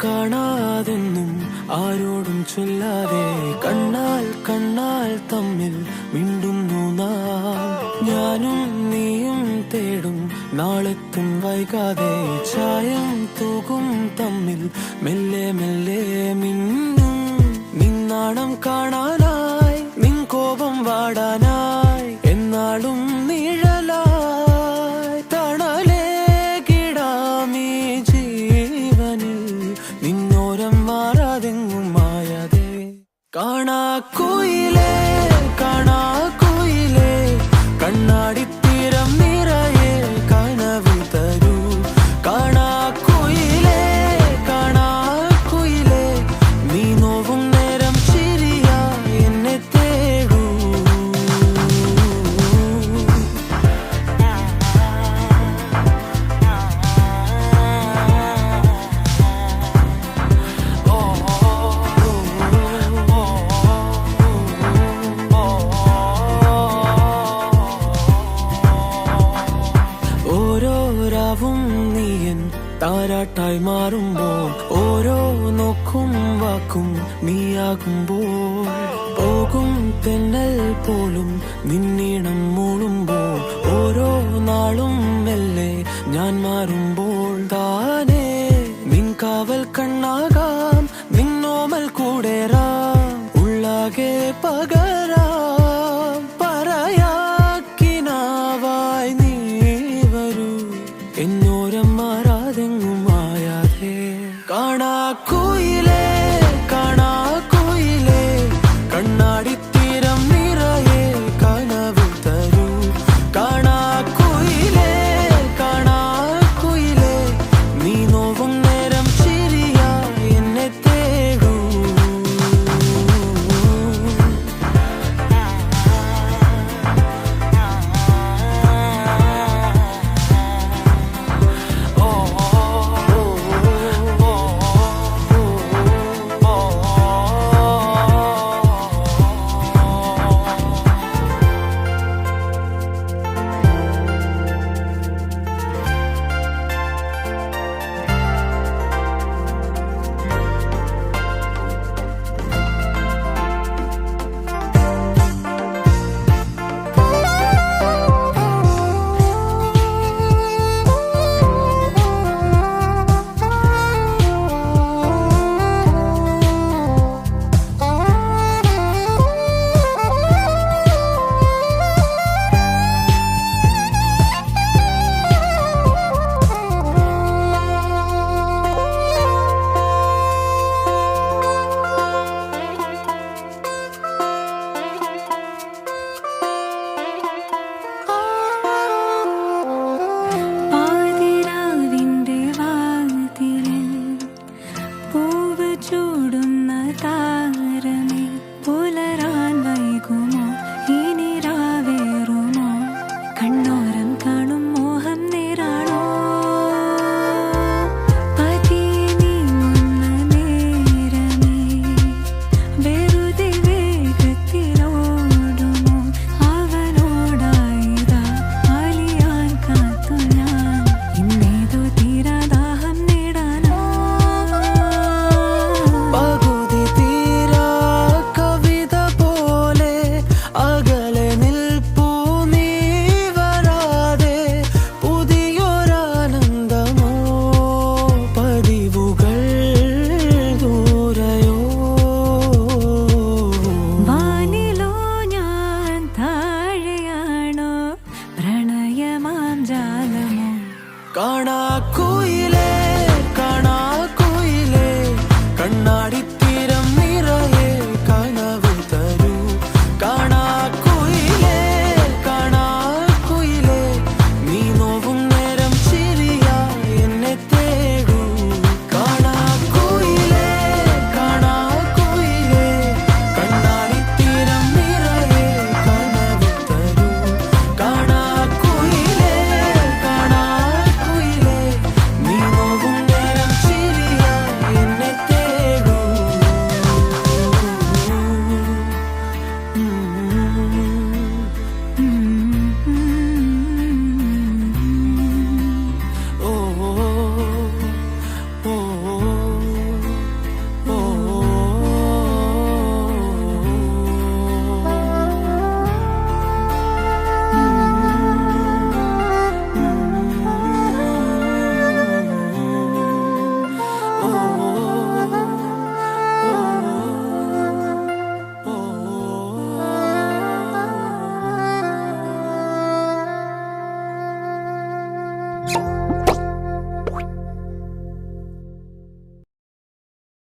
കാണാതെന്നും ആരോടും ചൊല്ലാതെ കണ്ണാൽ തമ്മിൽ മിണ്ടുന്നു നാം. ഞാനും നീയും തേടും നാളെത്തും വൈകാതെ ചായം തൂകും തമ്മിൽ മെല്ലെ മെല്ലെ മിന്നും. നിന്നാണം കാണാനായി നിൻ കോപം വാടാനായി എന്നാളും നിഴലായി തണലേകിടാമീ ജീവനിൽ നിന്നോരം മാറാതെങ്ങും മായാതെ. കാണാക്കുയിലേ കാണാക്കുയിലേ കണ്ണാടിത്തീരം നിറയെ കനവ് തരൂ. കാണാക്കുയിലേ കാണാക്കുയിലേ നീ നോവും നേരം ചിരിയായി എന്നെ തേടൂ. ഓരോ രാവും നീയൻ താരാട്ടായി മാറുമ്പോൾ ഓരോ നോക്കും വാക്കും നീയാകുമ്പോൾ പോകും തെന്നൽ പോലും നിന്നീണം മൂളുമ്പോൾ ഓരോ നാളും മെല്ലെ ഞാൻ മാറുമ്പോൾ താനേ നിൻ കാവൽ കണ്ണാകാം നിന്നോമൽ കൂടേറാം ഉള്ളാകെ പകരാം